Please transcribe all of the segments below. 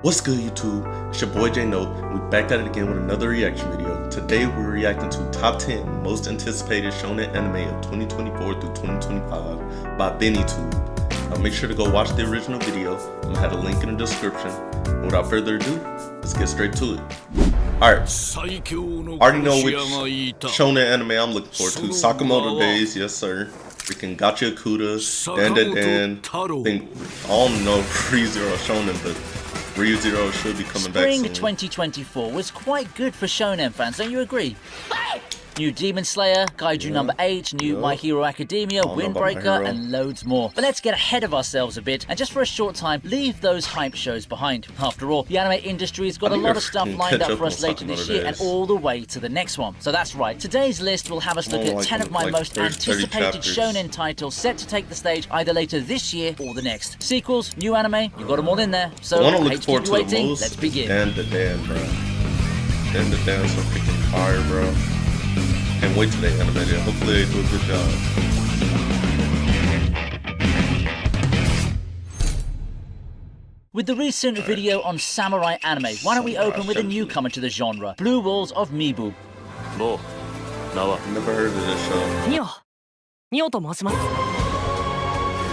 What's good, YouTube? It's your boy J Note. We back at it again with another reaction video. Today we're reacting to top 10 most anticipated shounen anime of 2024 through 2025 by viniitube. Make sure to go watch the original video. I'm gonna have a link in the description. And without further ado, let's get straight to it. Alright, already know which shounen anime I'm looking forward to. Sakamoto Days, yes sir. Freaking Gacha Kuda, Dan Dan Dan. I don't know ReZero Shonen, but ReZero should be coming back soon. Spring 2024 was quite good for shonen fans, don't you agree? New Demon Slayer, Kaiju number 8, new My Hero Academia, Windbreaker, and loads more. But let's get ahead of ourselves a bit, and just for a short time, leave those hype shows behind. After all, the anime industry's got a lot of stuff lined up for us later this year, and all the way to the next one. So that's right, today's list will have us look at 10 of my most anticipated shonen titles set to take the stage either later this year or the next. Sequels, new anime, you got them all in there. So, I hate to keep you waiting, let's begin. Dan bro. Dan so freaking fire, bro. Can't wait till they animate it. Hopefully they do a good job. With the recent video on samurai anime, why don't we open with a newcomer to the genre, Blue Walls of Mibu. Never heard of this show.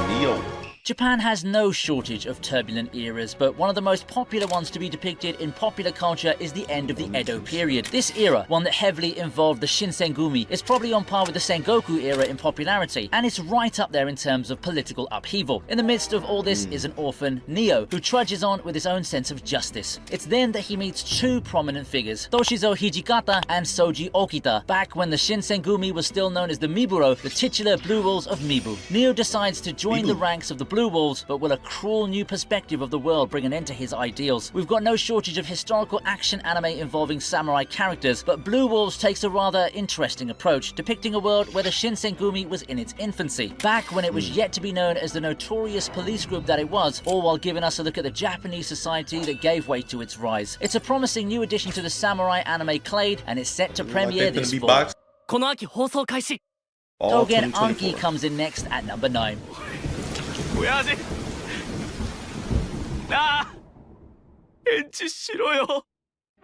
Neo. Japan has no shortage of turbulent eras, but one of the most popular ones to be depicted in popular culture is the end of the Edo period. This era, one that heavily involved the Shinsengumi, is probably on par with the Sengoku era in popularity, and it's right up there in terms of political upheaval. In the midst of all this is an orphan, Neo, who trudges on with his own sense of justice. It's then that he meets two prominent figures, Toshizo Hijikata and Soji Okita. Back when the Shinsengumi was still known as the Miburo, the titular Blue Walls of Mibu, Neo decides to join the ranks of the Blue Walls, but will a cruel new perspective of the world bring an end to his ideals? We've got no shortage of historical action anime involving samurai characters, but Blue Walls takes a rather interesting approach, depicting a world where the Shinsengumi was in its infancy, back when it was yet to be known as the notorious police group that it was, all while giving us a look at the Japanese society that gave way to its rise. It's a promising new addition to the samurai anime clade, and it's set to premiere this fall. Tougen Anki comes in next at number 9.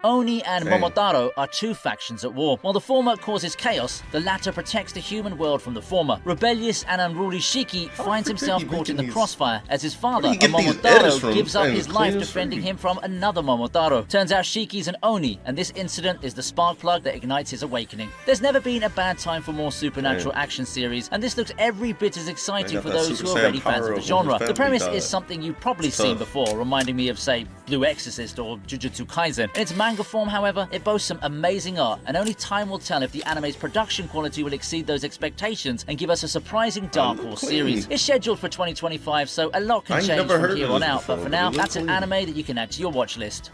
Oni and Momotaro are two factions at war. While the former causes chaos, the latter protects the human world from the former. Rebellious and unruly Shiki finds himself caught in the crossfire as his father, a Momotaro, gives up his life defending him from another Momotaro. Turns out Shiki's an Oni, and this incident is the spark plug that ignites his awakening. There's never been a bad time for more supernatural action series, and this looks every bit as exciting for those who are already fans of the genre. The premise is something you've probably seen before, reminding me of, say, Blue Exorcist or Jujutsu Kaisen. In its manga form, however, it boasts some amazing art, and only time will tell if the anime's production quality will exceed those expectations and give us a surprising Dark Horse series. It's scheduled for 2025, so a lot can change from here on out, but for now, that's an anime that you can add to your watch list.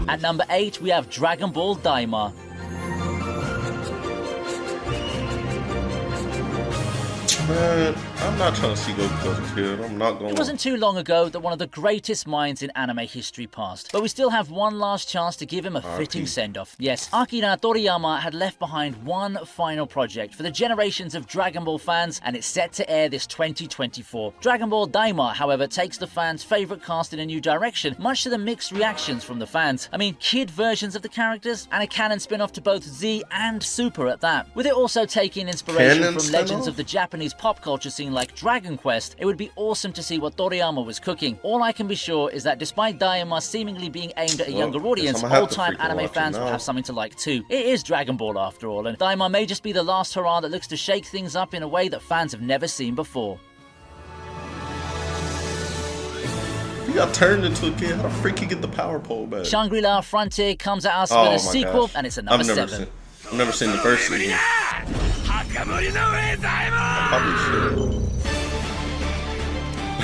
At number 8, we have Dragon Ball Daima. Man, I'm not trying to see Goku as a kid. I'm not going. It wasn't too long ago that one of the greatest minds in anime history passed, but we still have one last chance to give him a fitting send-off. Yes, Akira Toriyama had left behind one final project for the generations of Dragon Ball fans, and it's set to air this 2024. Dragon Ball Daima, however, takes the fans' favourite cast in a new direction, much to the mixed reactions from the fans. I mean, kid versions of the characters, and a canon spin-off to both Z and Super at that. With it also taking inspiration from legends of the Japanese pop culture scene like Dragon Quest, it would be awesome to see what Toriyama was cooking. All I can be sure is that despite Daima seemingly being aimed at a younger audience, old-time anime fans will have something to like too. It is Dragon Ball after all, and Daima may just be the last hurrah that looks to shake things up in a way that fans have never seen before. He got turned into a kid. How the freak he get the power pole back? Shangri-La Frontier comes at us with a sequel, and it's a number 7. I've never seen the first season. I probably should.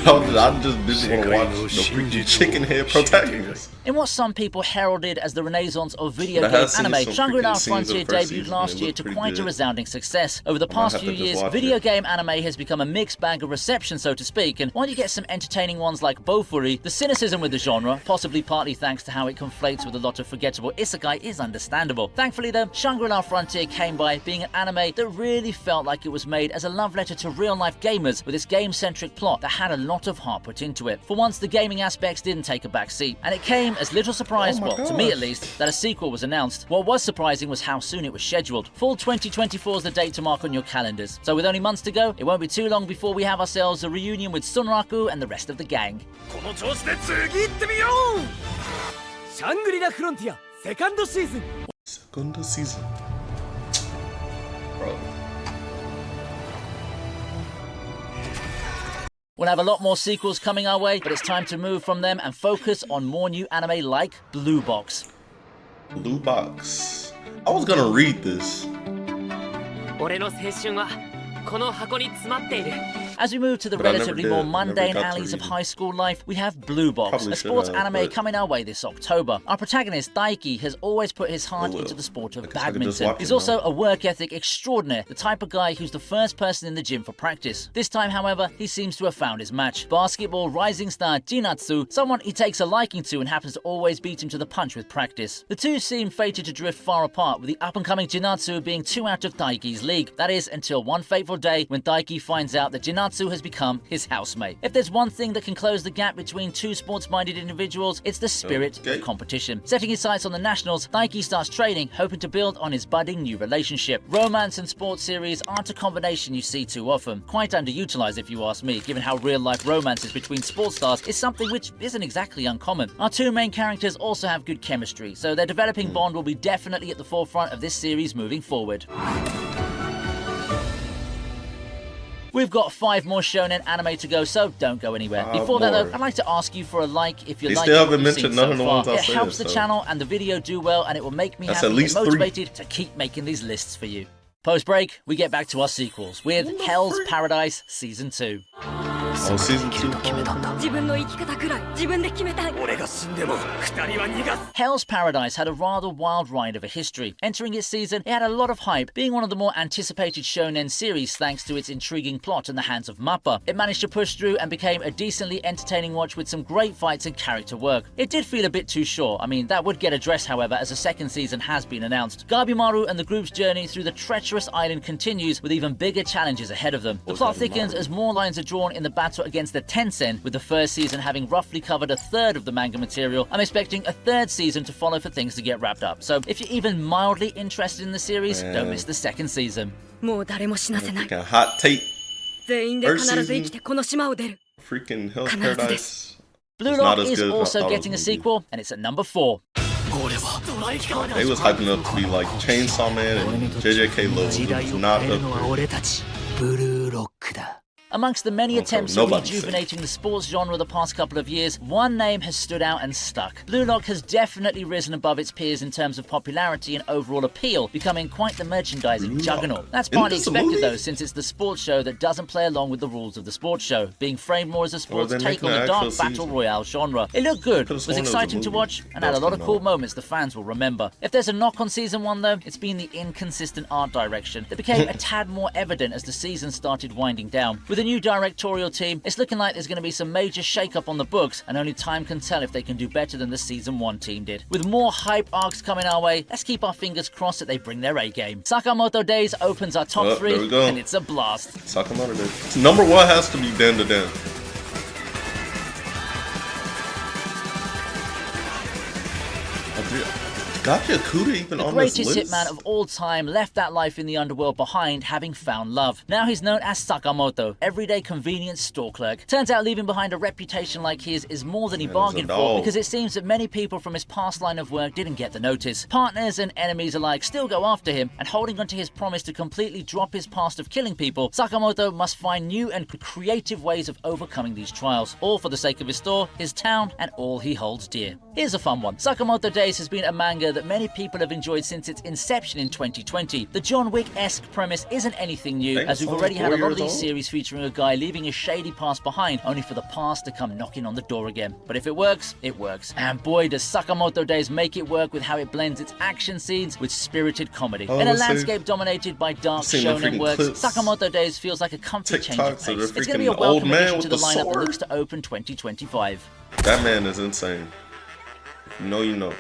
I just didn't want to watch the freaking chicken head protagonist. In what some people heralded as the renaissance of video But I game have seen anime, some Shangri-La freaking scenes of Frontier the first debuted season, last and it year looked to pretty quite a good. resounding success. Over the might past have few to just years, watch video it. game anime has become a mixed bag of reception, so to speak, and while you get some entertaining ones like Bofuri, the cynicism with the genre, possibly partly thanks to how it conflates with a lot of forgettable isekai, is understandable. Thankfully though, Shangri-La Frontier came by being an anime that really felt like it was made as a love letter to real-life gamers with its game-centric plot that had a lot of heart put into it. For once, the gaming aspects didn't take a back seat, and it came as little surprise, Oh my well, to me at gosh. least, that a sequel was announced. What was surprising was how soon it was scheduled. Fall 2024 is the date to mark on your calendars. So with only months to go, it won't be too long before we have ourselves a reunion with Sunraku and the rest of the gang. この調子で次行ってみようシャングリラフロンティアセカンドシーズン Second season. Bro. We'll have a lot more sequels coming our way, but it's time to move from them and focus on more new anime like Blue Box. Blue Box. I was gonna read this. 俺の青春はこの箱に詰まっている As we move to the But I never relatively did. more Never mundane got to alleys of read it. high school life, we have Blue Box, Probably a should sports have, anime but- coming our way this October. Our protagonist, Daiki, has always put his heart Oh, well. into the sport of I guess I could just badminton. watch He's it also now. a work ethic extraordinaire, the type of guy who's the first person in the gym for practice. This time, however, he seems to have found his match. Basketball rising star Jinatsu, someone he takes a liking to and happens to always beat him to the punch with practice. The two seem fated to drift far apart, with the up-and-coming Jinatsu being two out of Daiki's league. That is, until one fateful day when Daiki finds out that Jinatsu has become his housemate. If there's one thing that can close the gap between two sports-minded individuals, it's the spirit Okay. of competition. Setting his sights on the nationals, Daiki starts training, hoping to build on his budding new relationship. Romance and sports series aren't a combination you see too often. Quite underutilized if you ask me, given how real-life romances between sports stars is something which isn't exactly uncommon. Our two main characters also have good chemistry, so their developing bond will be definitely at the forefront of this series moving forward. We've got 5 more shonen anime to go, so don't go anywhere. 5 Before that though, more. I'd like to ask you for a like if you They like still what haven't you've seen mentioned none so of the far. ones I It said, helps the so- channel and the video do well, and it will make me That's happy at least and 3. motivated to keep making these lists for you. Post-break, we get back to our sequels with Hell's Paradise Season 2. Oh, season 2. 自分の生き方くらい自分で決めたい俺が死んでも二人は逃がす Hell's Paradise had a rather wild ride of a history. Entering its season, it had a lot of hype, being one of the more anticipated shonen series thanks to its intriguing plot in the hands of Mappa. It managed to push through and became a decently entertaining watch with some great fights and character work. It did feel a bit too short. I mean, that would get addressed, however, as a second season has been announced. Gabimaru and the group's journey through the treacherous island continues with even bigger challenges ahead of them. The plot thickens as more lines are drawn in the battle against the Tencent, with the first season having roughly covered a third of the manga material. I'm expecting a third season to follow for things to get wrapped up. So if you're even mildly interested in the series, don't miss the second season. もう誰も死なせない Freaking hot take. 全員で必ず生きてこの島を出る Freaking Hell's Come out of Paradise. Blue It's not Lock as is good as I also thought it getting a was gonna be. sequel, and it's at number 4. They was hyping up to be like Chainsaw Man and JJK Low. It was not up there. 俺たちブルーロックだ Amongst the many Okay, attempts at nobody said. rejuvenating the sports genre the past couple of years, one name has stood out and stuck. Blue Lock has definitely risen above its peers in terms of popularity and overall appeal, becoming quite the merchandising Blue juggernaut. Lock. That's Isn't partly this a expected movie? though, since it's the sports show that doesn't play along with the rules of the sports show, being framed more as a sports they're take making on the an dark actual battle season. royale genre. It looked good, Could've was sworn it was a exciting to movie. watch, and had a That's lot of cool not. moments the fans will remember. If there's a knock on season 1 though, it's been the inconsistent art direction that became a tad more evident as the season started winding down. With a new directorial team, it's looking like there's going to be some major shake-up on the books, and only time can tell if they can do better than the season 1 team did. With more hype arcs coming our way, let's keep our fingers crossed that they bring their A game. Sakamoto Days opens our top Oh, 3, there we go. and it's a blast. Sakamoto Day. Number 1 has to be Den to Den. Got Yakuda even The on this greatest list? hitman of all time left that life in the underworld behind, having found love. Now he's known as Sakamoto, everyday convenience store clerk. Turns out leaving behind a reputation like his is more than he Yeah, bargained he's a for, dog. because it seems that many people from his past line of work didn't get the notice. Partners and enemies alike still go after him, and holding onto his promise to completely drop his past of killing people, Sakamoto must find new and creative ways of overcoming these trials, all for the sake of his store, his town, and all he holds dear. Here's a fun one. Sakamoto Days has been a manga that many people have enjoyed since its inception in 2020. The John Wick-esque premise isn't anything new, as we've already had a lot of these series featuring a guy leaving a shady past behind, only for the past to come knocking on the door again. But if it works, it works. And boy, does Sakamoto Days make it work with how it blends its action scenes with spirited comedy. In a landscape dominated by dark shonen works, Sakamoto Days feels like a comfy change of pace. It's going to be a welcome addition to the lineup that looks to open 2025. That man is insane. You know, you know.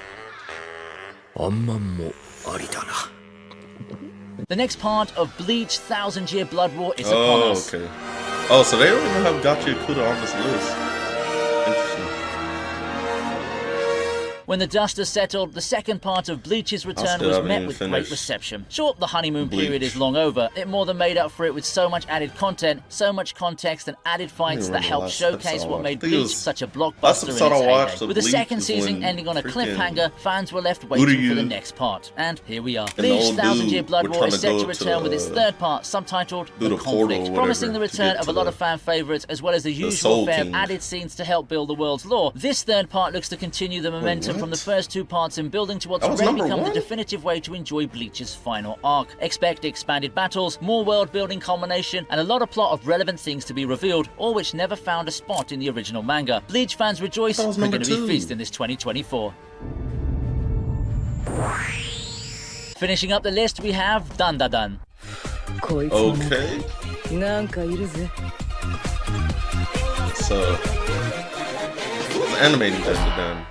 The next part of Bleach 1000 Year Blood War is upon us. Okay. Oh, so they don't even have Gachi Akuda on this list. Interesting. When the dust has settled, the second part of Bleach's return was met with great reception. Sure, the honeymoon period is long over. It more than made up for it with so much added content, so much context and added fights that helped showcase what made Bleach such a blockbuster in its heyday. With the second season ending on a cliffhanger, fans were left waiting for the next part. And here we are. Bleach 1000 Year Blood War is set to return with its third part, subtitled The Conflict, promising the return of a lot of fan favourites as well as the usual fare of added scenes to help build the world's lore. This third part looks to continue the momentum from the first two parts in building to what's already become the definitive way to enjoy Bleach's final arc. Expect expanded battles, more world building culmination, and a lot of plot of relevant things to be revealed, all which never found a spot in the original manga. Bleach fans rejoice, we're going to be feasting this 2024. Finishing up the list, we have Dandadan. Okay. So, who's animating Dandadan?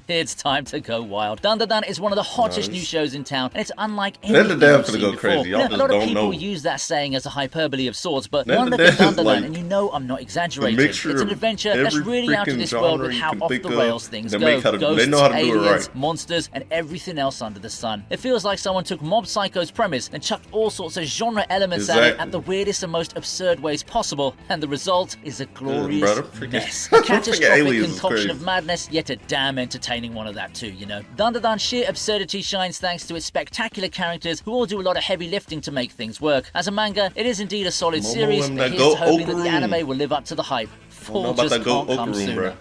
It's time to go wild. Dandadan is one of the hottest new shows in town, and it's unlike anything I've seen before. Crazy. A lot of people use that saying as a hyperbole of sorts, but one look at Dandadan, like, and you know I'm not exaggerating. It's an adventure that's really out of this world with how off the rails things go. Ghosts, aliens, monsters, and everything else under the sun. It feels like someone took Mob Psycho's premise and chucked all sorts of genre elements at it at the weirdest and most absurd ways possible, and the result is a glorious mess. A catastrophic concoction of madness, yet a damn entertaining one of that too, you know. Dandadan's sheer absurdity shines thanks to its spectacular characters who all do a lot of heavy lifting to make things work. As a manga, it is indeed a solid series, but here's hoping that the anime will live up to the hype. Fall just can't come sooner.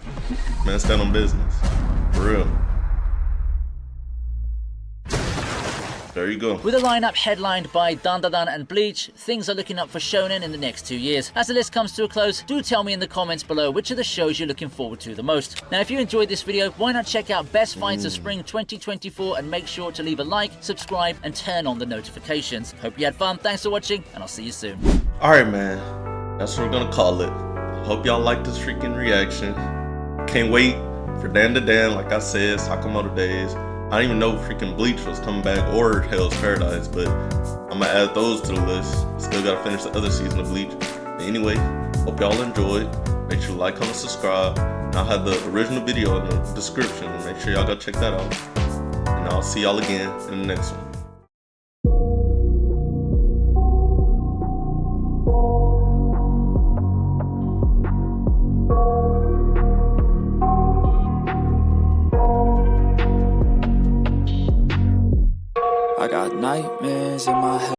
Man, stand on business. For real. There you go. With a lineup headlined by Dandadan and Bleach, things are looking up for shonen in the next 2 years. As the list comes to a close, do tell me in the comments below which of the shows you're looking forward to the most. Now, if you enjoyed this video, why not check out Best Finds of Spring 2024 and make sure to leave a like, subscribe, and turn on the notifications. Hope you had fun. Thanks for watching, and I'll see you soon. Alright, man. That's what we're gonna call it. Hope y'all like this freaking reaction. Can't wait for Dandadan, like I said, Sakamoto Days. I didn't even know freaking Bleach was coming back or Hell's Paradise, but I'm gonna add those to the list. Still gotta finish the other season of Bleach. But anyway, hope y'all enjoyed. Make sure you like, comment, subscribe. And I'll have the original video in the description. Make sure y'all go check that out. And I'll see y'all again in the next one. I got nightmares in my head.